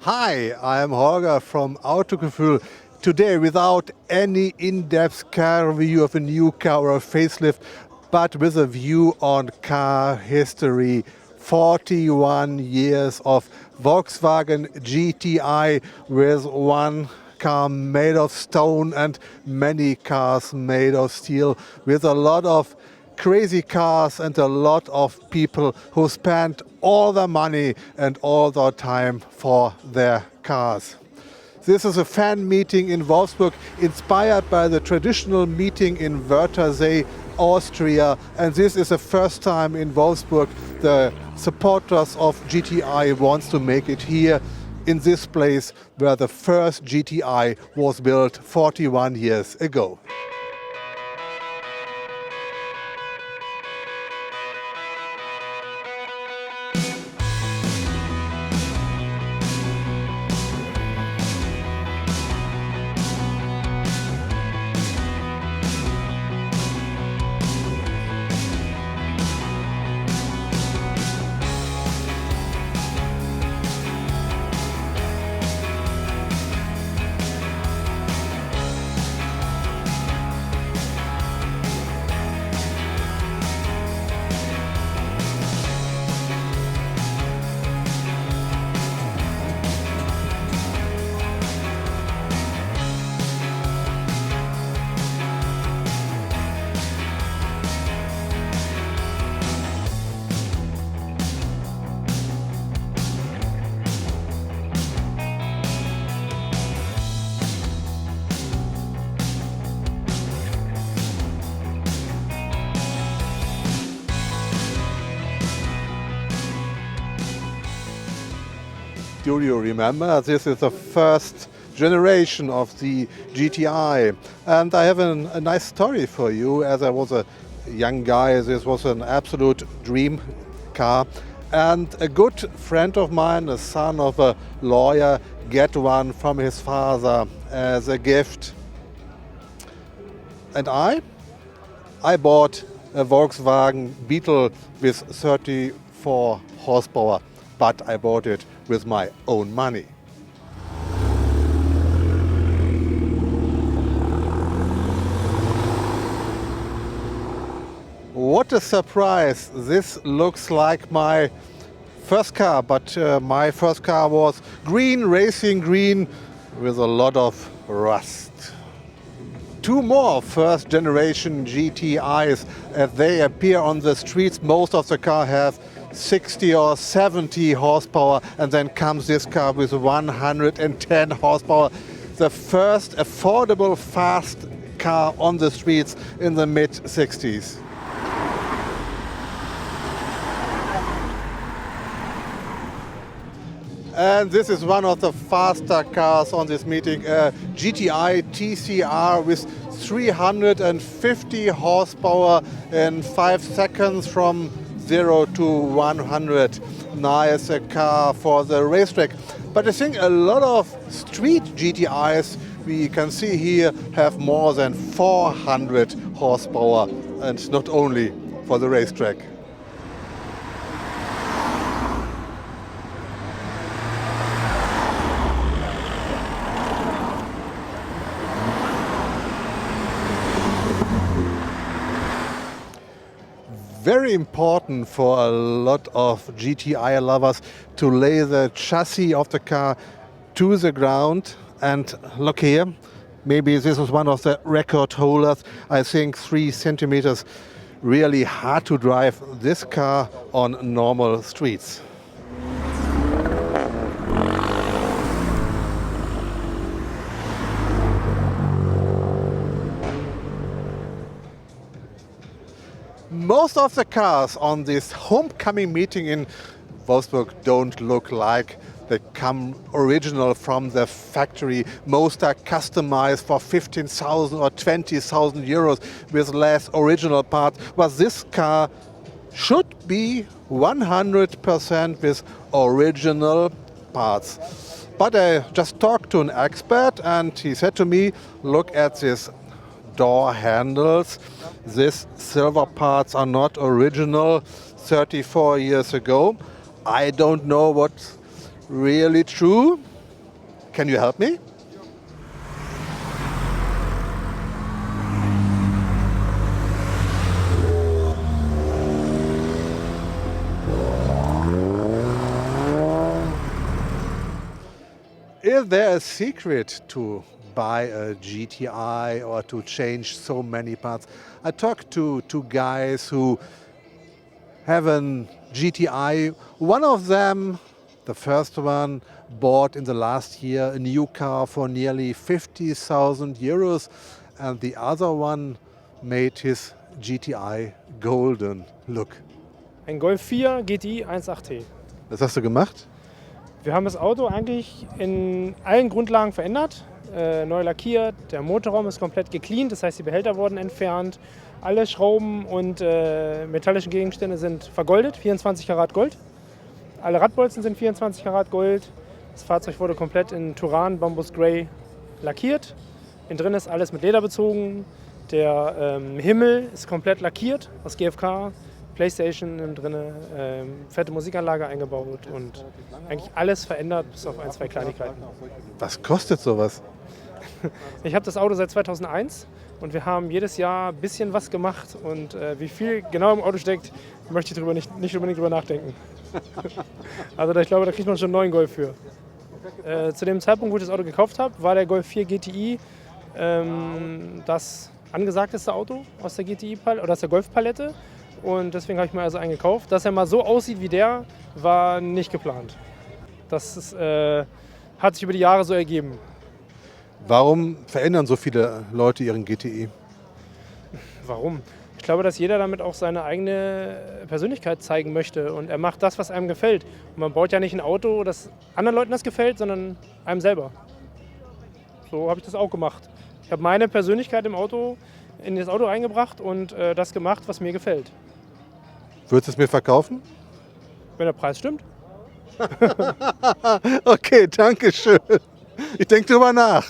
Hi, I am Holger from Autogefühl. Today, without any in-depth car review of a new car or a facelift, but with a view on car history. 41 years of Volkswagen GTI with one car made of stone and many cars made of steel, with a lot of crazy cars and a lot of people who spend all their money and all their time for their cars. This is a fan meeting in Wolfsburg inspired by the traditional meeting in Wörthersee, Austria, and this is the first time in Wolfsburg the supporters of GTI wants to make it here in this place where the first GTI was built 41 years ago. Do you remember? This is the first generation of the GTI. And I have a nice story for you. As I was a young guy, this was an absolute dream car. And a good friend of mine, the son of a lawyer, get one from his father as a gift. And I bought a Volkswagen Beetle with 34 horsepower, but I bought it with my own money. What a surprise! This looks like my first car, but my first car was green, racing green, with a lot of rust. Two more first generation GTIs as they appear on the streets. Most of the car have 60 or 70 horsepower, and then comes this car with 110 horsepower. The first affordable fast car on the streets in the mid-60s. And this is one of the faster cars on this meeting, a GTI TCR with 350 horsepower in 5 seconds from 0 to 100. Nice car for the racetrack. But I think a lot of street GTIs we can see here have more than 400 horsepower, and not only for the racetrack. Very important for a lot of GTI lovers to lay the chassis of the car to the ground. And look here, maybe this is one of the record holders. I think 3 centimeters. Really hard to drive this car on normal streets. Most of the cars on this homecoming meeting in Wolfsburg don't look like they come original from the factory. Most are customized for 15,000 or 20,000 euros with less original parts. But this car should be 100% with original parts. But I just talked to an expert and he said to me, look at this door handles. These silver parts are not original 34 years ago. I don't know what's really true, Can you help me? Is there a secret to buy a GTI or to change so many parts? I talked to two guys who have a GTI. One of them, the first one, bought in the last year a new car for nearly 50,000 euros, and the other one made his GTI golden look. Ein Golf 4 GTI 1.8T. Was hast du gemacht? Wir haben das Auto eigentlich in allen Grundlagen verändert, neu lackiert, der Motorraum ist komplett gecleant, das heißt die Behälter wurden entfernt, alle Schrauben und metallischen Gegenstände sind vergoldet, 24 Karat Gold. Alle Radbolzen sind 24 Karat Gold. Das Fahrzeug wurde komplett in Turan Bambus Grey lackiert. Innen drin ist alles mit Leder bezogen. Der Himmel ist komplett lackiert aus GFK. Playstation innen drin, fette Musikanlage eingebaut und eigentlich alles verändert, bis auf ein, zwei Kleinigkeiten. Was kostet sowas? Ich habe das Auto seit 2001 und wir haben jedes Jahr ein bisschen was gemacht und wie viel genau im Auto steckt, möchte ich nicht unbedingt drüber nachdenken. Also ich glaube, da kriegt man schon einen neuen Golf für. Zu dem Zeitpunkt, wo ich das Auto gekauft habe, war der Golf 4 GTI das angesagteste Auto aus der GTI oder aus der Golfpalette. Und deswegen habe ich mir also einen gekauft. Dass er mal so aussieht wie der, war nicht geplant. Das hat sich über die Jahre so ergeben. Warum verändern so viele Leute ihren GTI? Warum? Ich glaube, dass jeder damit auch seine eigene Persönlichkeit zeigen möchte. Und er macht das, was einem gefällt. Und man baut ja nicht ein Auto, das anderen Leuten das gefällt, sondern einem selber. So habe ich das auch gemacht. Ich habe meine Persönlichkeit im Auto in das Auto eingebracht und das gemacht, was mir gefällt. Würdest du es mir verkaufen? Wenn der Preis stimmt. Okay, danke schön. Ich denke drüber nach.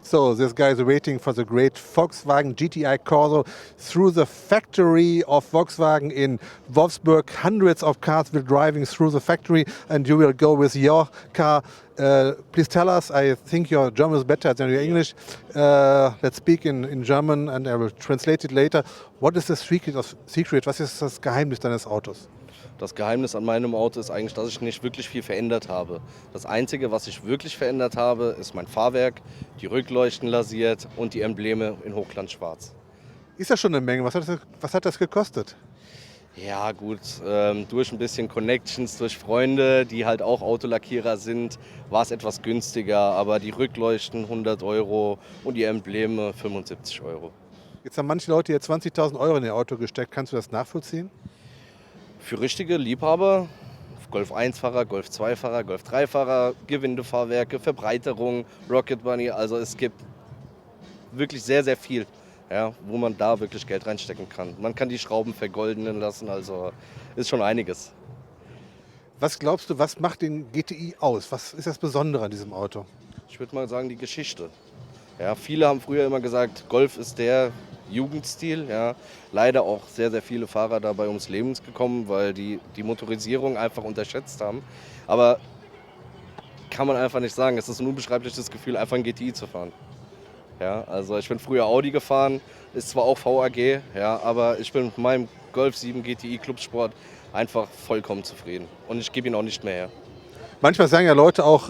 So this guy is waiting for the great Volkswagen GTI Corso through the factory of Volkswagen in Wolfsburg. Hundreds of cars will driving through the factory, and you will go with your car. Please tell us, I think your German is better than your English. Let's speak in German and I will translate it later. What is the secret? Was ist das Geheimnis deines Autos? Das Geheimnis an meinem Auto ist eigentlich, dass ich nicht wirklich viel verändert habe. Das Einzige, was ich wirklich verändert habe, ist mein Fahrwerk, die Rückleuchten lasiert und die Embleme in Hochglanzschwarz. Ist ja schon eine Menge. Was hat das gekostet? Ja gut, durch ein bisschen Connections, durch Freunde, die halt auch Autolackierer sind, war es etwas günstiger. Aber die Rückleuchten 100 € und die Embleme 75 €. Jetzt haben manche Leute hier 20.000 € in ihr Auto gesteckt. Kannst du das nachvollziehen? Für richtige Liebhaber, Golf 1-Fahrer, Golf 2-Fahrer, Golf 3-Fahrer, Gewindefahrwerke, Verbreiterung, Rocket Bunny, also es gibt wirklich sehr, sehr viel, ja, wo man da wirklich Geld reinstecken kann. Man kann die Schrauben vergoldenen lassen, also ist schon einiges. Was glaubst du, was macht den GTI aus? Was ist das Besondere an diesem Auto? Ich würde mal sagen, die Geschichte. Ja, viele haben früher immer gesagt, Golf ist der Jugendstil. Ja. Leider auch sehr, sehr viele Fahrer dabei ums Leben gekommen, weil die Motorisierung einfach unterschätzt haben. Aber kann man einfach nicht sagen. Es ist ein unbeschreibliches Gefühl, einfach ein GTI zu fahren. Ja, also ich bin früher Audi gefahren, ist zwar auch VAG, ja, aber ich bin mit meinem Golf 7 GTI Clubsport einfach vollkommen zufrieden. Und ich gebe ihn auch nicht mehr her. Manchmal sagen ja Leute auch,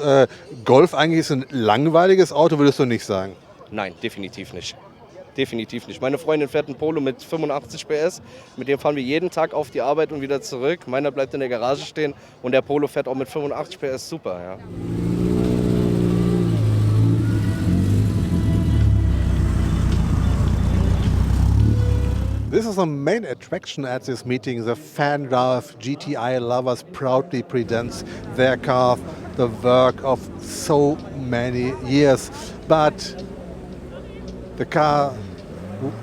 Golf eigentlich ist ein langweiliges Auto, würdest du nicht sagen? Nein, definitiv nicht. Definitiv nicht. Meine Freundin fährt einen Polo mit 85 PS. Mit dem fahren wir jeden Tag auf die Arbeit und wieder zurück. Meiner bleibt in der Garage stehen und der Polo fährt auch mit 85 PS super. Ja. This is the main attraction at this meeting. The fan drive GTI lovers proudly presents their car, the work of so many years. But the car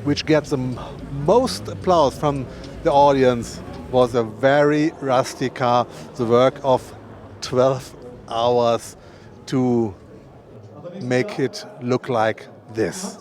which gets the most applause from the audience was a very rusty car, the work of 12 hours to make it look like this.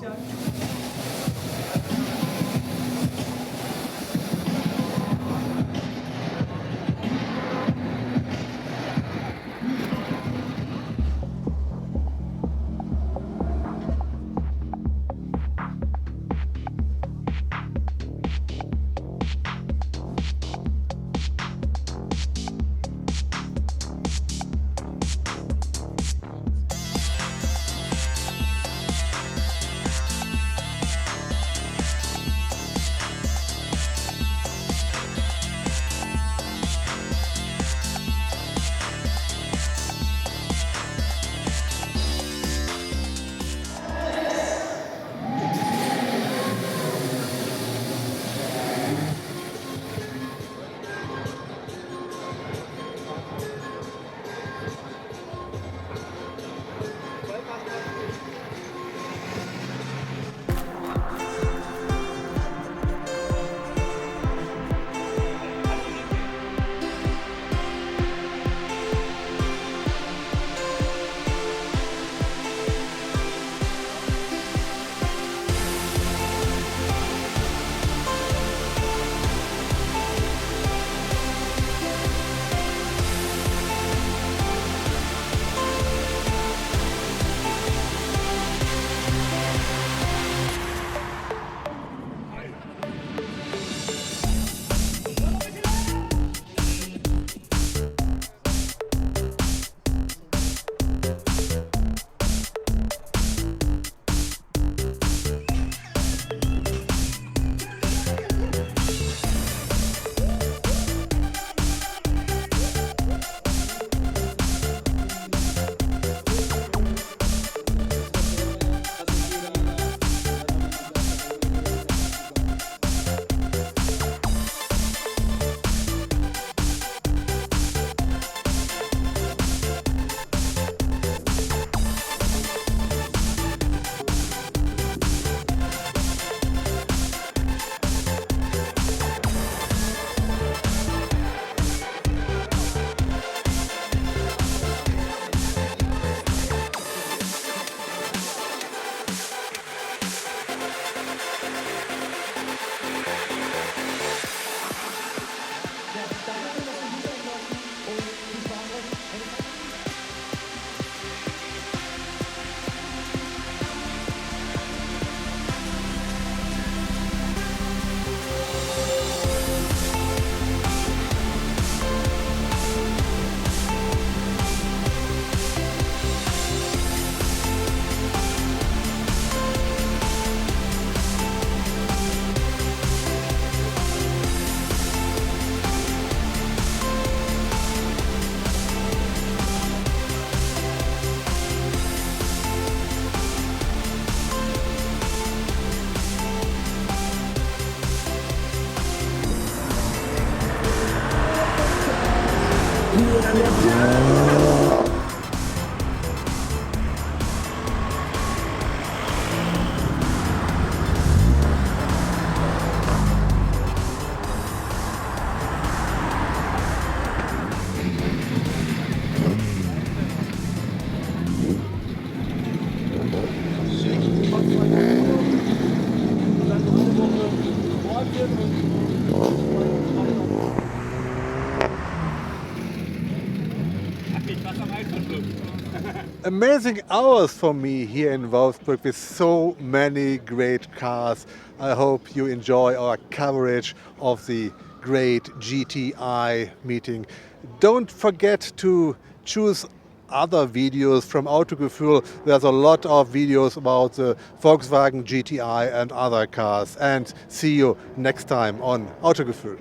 Amazing hours for me here in Wolfsburg with so many great cars. I hope you enjoy our coverage of the great GTI meeting. Don't forget to choose other videos from Autogefühl. There's a lot of videos about the Volkswagen GTI and other cars. And see you next time on Autogefühl.